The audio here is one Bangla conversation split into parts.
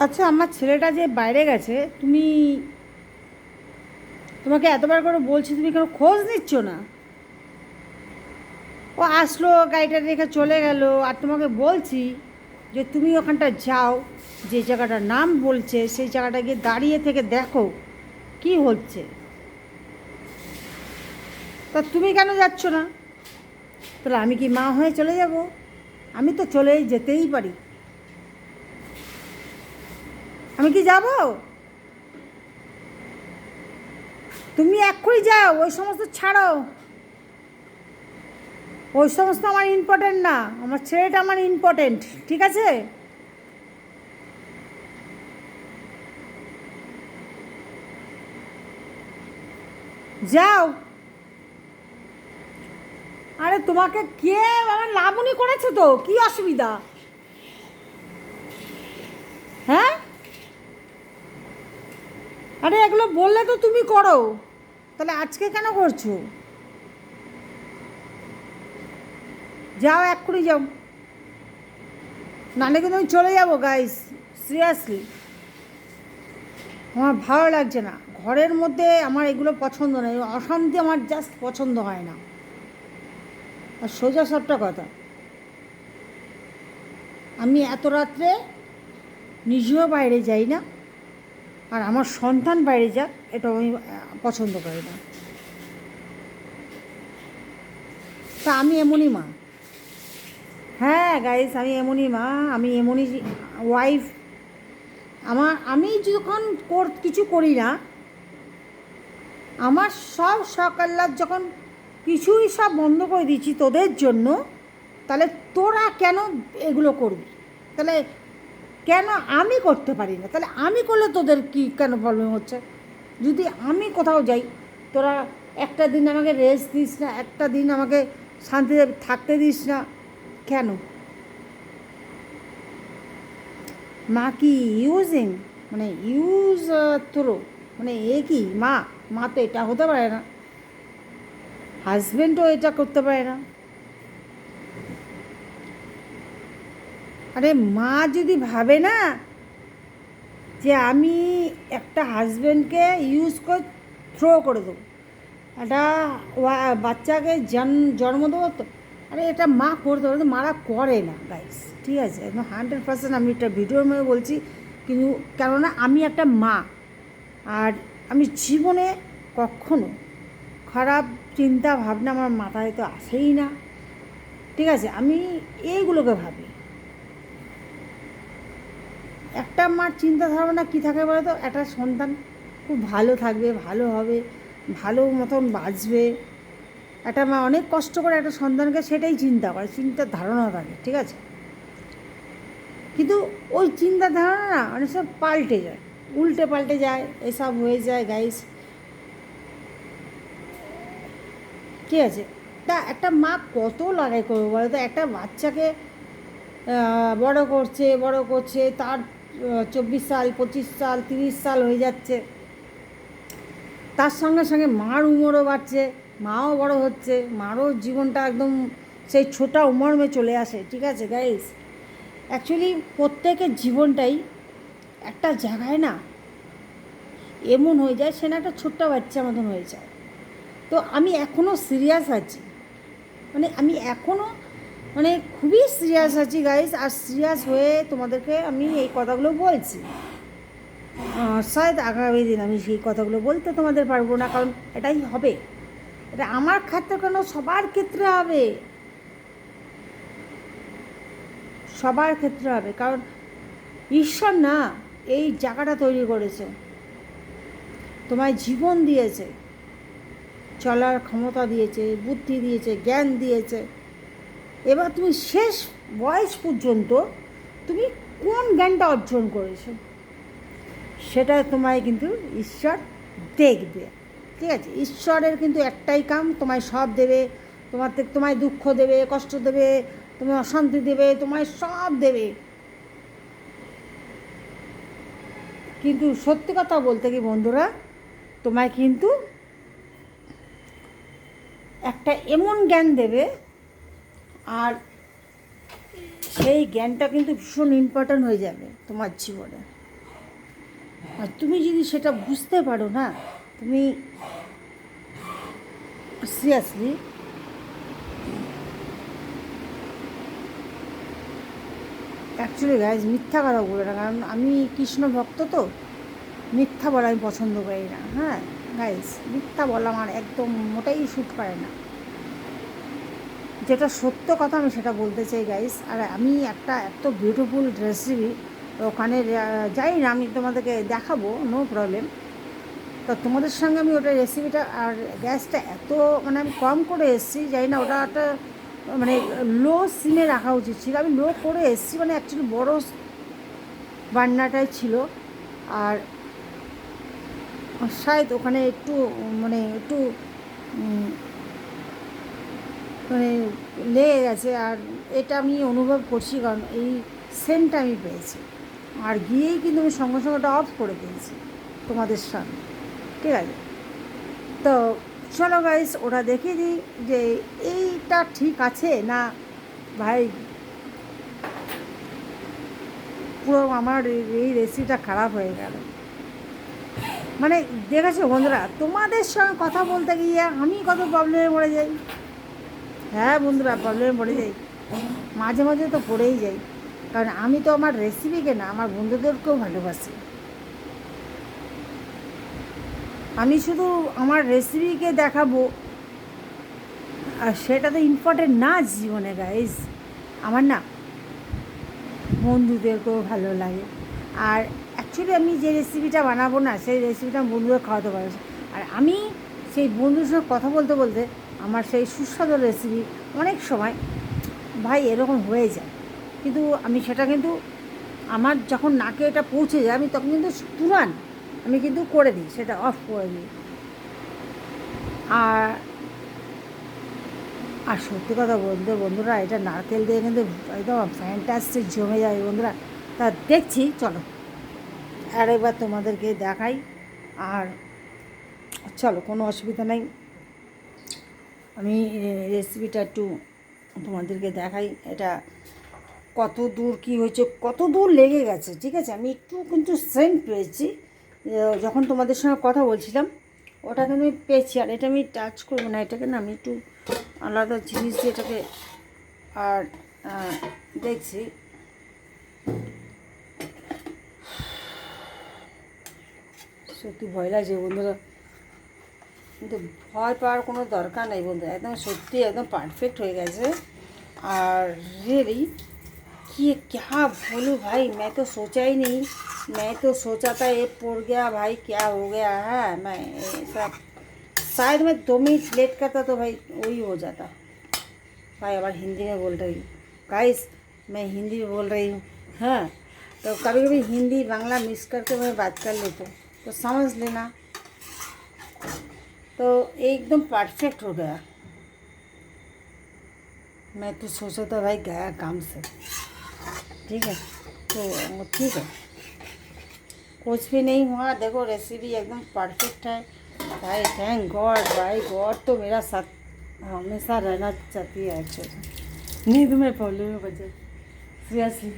আচ্ছা, আমার ছেলেটা যে বাইরে গেছে, তোমাকে এতবার করে বলছি, তুমি কেন খোঁজ নিচ্ছ না? ও আসলো, গাড়িটা রেখে চলে গেল, আর তোমাকে বলছি যে তুমি ওখানটা যাও, যে জায়গাটার নাম বলছে সেই জায়গাটা গিয়ে দাঁড়িয়ে থেকে দেখো কি হচ্ছে। তা তুমি কেন যাচ্ছ না? তাহলে আমি কি মা হয়ে চলে যাব? আমি তো চলেই যেতেই পারি। আমি কি যাব? তুমি এক্ষুনি যাও, ওই সমস্ত ছাড়ো। ওই সমস্ত আমার ইম্পর্টেন্ট না, আমার ছেলেটা আমার ইম্পর্টেন্ট, ঠিক আছে? যাও। আরে তোমাকে কে আমার লাবণী করেছে, তো কি অসুবিধা? হ্যাঁ, আরে এগুলো বললে তো তুমি করো, তাহলে আজকে কেন করছো? যাও, এক্ষুনি যাও, নাহলে কিন্তু আমি চলে যাবো গাইস। সিরিয়াসলি আমার ভালো লাগছে না, ঘরের মধ্যে আমার এগুলো পছন্দ নয়, অশান্তি আমার জাস্ট পছন্দ হয় না। আর সোজা সবটা কথা, আমি এত রাত্রে নিজেও বাইরে যাই না, আর আমার সন্তান বাইরে যাক এটা আমি পছন্দ করি না। তা আমি এমনই মা। হ্যাঁ গাইস, আমি এমনই মা, আমি এমনই ওয়াইফ। আমি যখন কিছু করি না, আমার সব সকাল্লাদ যখন কিছুই সব বন্ধ করে দিচ্ছি তোদের জন্য, তাহলে তোরা কেন এগুলো করবি? তাহলে কেন আমি করতে পারি না? তাহলে আমি করলে তোদের কি কেন প্রবলেম হচ্ছে? যদি আমি কোথাও যাই, তোরা একটা দিন আমাকে রেস্ট দিস না, একটা দিন আমাকে শান্তিতে থাকতে দিস না, কেন? মা কি ইউজিং, মানে ইউজ থ্রো, মানে এ কি মা? মা তো এটা হতে পারে না, হাজব্যান্ডও এটা করতে পারে না। আরে মা যদি ভাবে না যে আমি একটা হাজব্যান্ডকে ইউজ করে থ্রো করে দেবো, একটা বাচ্চাকে জন্ম দেবো, তো আরে এটা মা করতে পারে, মারা করে না গাইস, ঠিক আছে? একদম 100% আমি এটা ভিডিওর মধ্যে বলছি। কিন্তু কেননা আমি একটা মা, আর আমি জীবনে কখনো খারাপ চিন্তা ভাবনা আমার মাথায় তো আসেই না, ঠিক আছে? আমি এইগুলোকে ভাবি। একটা মার চিন্তা ধারণা কী থাকে বলো তো? একটা সন্তান খুব ভালো থাকবে, ভালো হবে, ভালো মতন বাঁচবে। একটা মা অনেক কষ্ট করে একটা সন্তানকে সেটাই চিন্তা করে, চিন্তার ধারণা থাকে, ঠিক আছে? কিন্তু ওই চিন্তা ধারণা না অনেক সব পাল্টে যায়, উল্টে পাল্টে যায়, এসব হয়ে যায় গাইস, ঠিক আছে? তা একটা মা কত লড়াই করবে বলো তো? একটা বাচ্চাকে বড় করছে, বড় করছে, তার 24 সাল, 25 সাল, 30 সাল হয়ে যাচ্ছে, তার সঙ্গে সঙ্গে মার উমরও বাড়ছে, মাও বড় হচ্ছে, মারও জীবনটা একদম সেই ছোটা উমরমে চলে আসে, ঠিক আছে গাইস? অ্যাকচুয়ালি প্রত্যেকের জীবনটাই একটা জায়গায় না এমন হয়ে যায়, সে না একটা ছোট্ট বাচ্চা মতন হয়ে যায়। তো আমি এখনও সিরিয়াস আছি, মানে আমি এখনও মানে খুবই সিরিয়াস আছি গাইস, আর সিরিয়াস হয়ে তোমাদেরকে আমি এই কথাগুলো বলছি। শায়দ আগামী দিন আমি সেই কথাগুলো বলতে তোমাদের পারবো না, কারণ এটাই হবে, এটা আমার ক্ষেত্রে কেন, সবার ক্ষেত্রে হবে, সবার ক্ষেত্রে হবে। কারণ ঈশ্বর না এই জায়গাটা তৈরি করেছে, তোমায় জীবন দিয়েছে, চলার ক্ষমতা দিয়েছে, বুদ্ধি দিয়েছে, জ্ঞান দিয়েছে। এবার তুমি শেষ বয়স পর্যন্ত তুমি কোন জ্ঞানটা অর্জন করেছো সেটা তোমায় কিন্তু ঈশ্বর দেখবে, ঠিক আছে? ঈশ্বরের কিন্তু একটাই কাম, তোমায় সব দেবে, তোমায় দুঃখ দেবে, কষ্ট দেবে, তোমায় অশান্তি দেবে, তোমায় সব দেবে। কিন্তু সত্যি কথা বলতে কি বন্ধুরা, তোমায় কিন্তু একটা এমন জ্ঞান দেবে, আর সেই জ্ঞানটা কিন্তু ভীষণ ইম্পর্ট্যান্ট হয়ে যাবে তোমার জীবনে। আর তুমি যদি সেটা বুঝতে পারো না, তুমি সিরিয়াসলি অ্যাকচুয়ালি গাইজ মিথ্যা কথা বলে না, কারণ আমি কৃষ্ণ ভক্ত তো, মিথ্যা বলা আমি পছন্দ করি না। হ্যাঁ গাইজ, মিথ্যা বলা আমার একদম মোটেই শ্যুট করে না। যেটা সত্য কথা আমি সেটা বলতে চাই গাইজ। আর আমি একটা এত বিউটিফুল রেসিপি ওখানে যাই না, আমি তোমাদেরকে দেখাবো, নো প্রবলেম। তো তোমাদের সঙ্গে আমি ওটা রেসিপিটা, আর গ্যাসটা এত মানে আমি কম করে এসেছি, জানি না ওটা একটা মানে লো সিমে রাখা উচিত ছিল, আমি লো করে এসেছি, মানে অ্যাকচুয়ালি বড় বান্নাটাই ছিল। আর শায়দ ওখানে একটু মানে একটু মানে লেগে গেছে, আর এটা আমি অনুভব করছি, কারণ এই সেন্টটা আমি পেয়েছি। আর গিয়েই কিন্তু আমি সঙ্গে সঙ্গে ওটা অফ করে দিয়েছি তোমাদের সামনে, ঠিক আছে? তো চলো গাইস, ওটা দেখিয়ে দিই যে এইটা ঠিক আছে না ভাই, পুরো আমার এই রেসিপিটা খারাপ হয়ে গেল। মানে দেখেছো বন্ধুরা, তোমাদের সঙ্গে কথা বলতে গিয়ে আমি কত প্রবলেমে পড়ে যাই। হ্যাঁ বন্ধুরা, প্রবলেমে পড়ে যাই, মাঝে মাঝে তো পড়েই যাই, কারণ আমি তো আমার রেসিপিকে না, আমার বন্ধুদেরকেও ভালোবাসি। আমি শুধু আমার রেসিপিকে দেখাবো, আর সেটা তো ইম্পর্টেন্ট না জীবনে গাইজ। আমার না বন্ধুদেরকেও ভালো লাগে। আর অ্যাকচুয়ালি আমি যে রেসিপিটা বানাবো না, সেই রেসিপিটা বন্ধুদের খাওয়াতে পারি। আর আমি সেই বন্ধুর সঙ্গে কথা বলতে বলতে আমার সেই সুস্বাদু রেসিপি অনেক সময় ভাই এরকম হয়ে যায়, কিন্তু আমি সেটা কিন্তু আমার যখন নাকে এটা পৌঁছে যায়, আমি তখন কিন্তু তুরান আমি কিন্তু করে দিই, সেটা অফ করে দিই। আর আর সত্যি কথা বলতে বন্ধুরা, এটা নারকেল দিয়ে কিন্তু একদম ফ্যান্টাস্টিক জমে যায় বন্ধুরা। তা দেখছি, চলো আর একবার তোমাদেরকে দেখাই। আর চলো, কোনো অসুবিধা নেই, আমি রেসিপিটা একটু তোমাদেরকে দেখাই। এটা কত দূর কী হয়েছে, কত দূর লেগে গেছে, ঠিক আছে? আমি একটু কিন্তু সেন্ট পেয়েছি যখন তোমাদের সঙ্গে কথা বলছিলাম, ওটা কিন্তু আমি পেয়েছি। আর এটা আমি টাচ করবো না, এটাকে না আমি একটু আলাদা জিনিস দিয়ে এটাকে আর দেখছি। সত্যি ভয় লাগছে বন্ধুরা, কিন্তু ভয় পাওয়ার কোনো দরকার নেই বন্ধু, একদম সত্যি একদম পারফেক্ট হয়ে গেছে। আর रियली कि क्या बोलूँ भाई, मैं तो सोचा ही नहीं, मैं तो सोचा था ये पड़ गया भाई, क्या हो गया है। मैं सब शायद मैं 2 मिनट लेट करता तो भाई वही हो जाता। भाई अब हिंदी में बोल रही हूँ गाइस, मैं हिंदी में बोल रही हूँ। हाँ, तो कभी कभी हिंदी बांग्ला मिक्स करके मैं बात कर लेता हूँ, तो समझ लेना। तो एकदम परफेक्ट हो गया। मैं तो सोचा था भाई गया काम से, ठीक है? तो ठीक है, कुछ भी नहीं हुआ। देखो रेसिपी एकदम परफेक्ट है भाई, थैंक गॉड। भाई गॉड तो मेरा साथ हमेशा रहना चाहती है एक्चुअली, नहीं तो मैं प्रॉब्लम में पड़ जाती सीरियसली।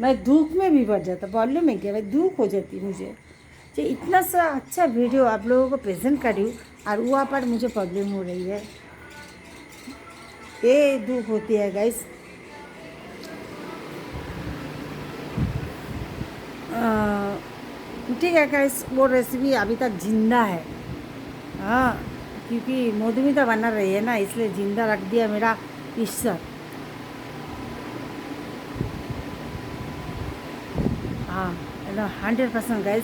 मैं दुख में भी पड़ जाता, प्रॉब्लम में क्या, मैं दुख हो जाती मुझे कि इतना सा अच्छा वीडियो आप लोगों को प्रेजेंट कर रही हूँ और वहाँ पर मुझे प्रॉब्लम हो रही है, ये दुख होती है गाइस। ठीक है गाइस, वो रेसिपी अभी तक जिंदा है। हाँ, क्योंकि मधुमिता बना रही है ना, इसलिए जिंदा रख दिया मेरा ईश्वर। हाँ, 100% गाइस,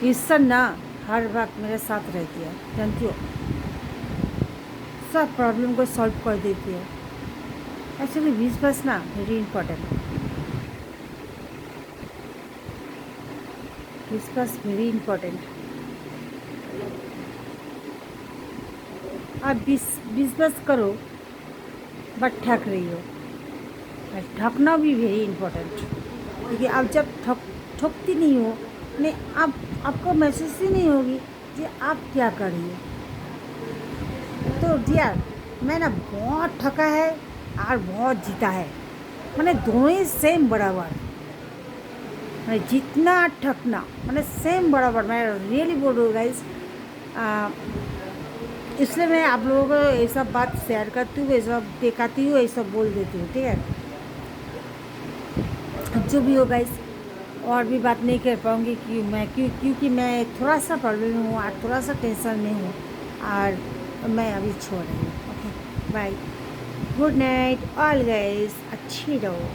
ईश्वर ना हर वक्त मेरे साथ रहती है, जानती हो, सब प्रॉब्लम को सॉल्व कर देती है। एक्चुअली विश्वास ना वेरी इम्पोर्टेंट, विश्वास वेरी इम्पोर्टेंट। आप बिजनेस करो बट ठग रही हो, और ठगना भी वेरी इम्पोर्टेंट, क्योंकि आप जब ठगती नहीं हो, नहीं आपको महसूस ही नहीं होगी कि आप क्या कर रही हो। तो डियर, मैं ना बहुत ठगा है और बहुत जीता है, मैंने दोनों ही सेम बराबर। मैं जितना ठकना मैंने सेम बराबर, मैं रियली बोल रही हूँ गाइस। इसलिए मैं आप लोगों को ये सब बात शेयर करती हूँ, ये सब दिखाती हूँ, ये सब बोल देती हूँ, ठीक है। जो भी हो गाइस, और भी बात नहीं कर पाऊँगी क्योंकि मैं थोड़ा सा प्रॉब्लम हूँ और थोड़ा सा टेंशन में हूँ, और मैं अभी छोड़ रही हूँ। Okay bye, good night all guys, अच्छी रहो।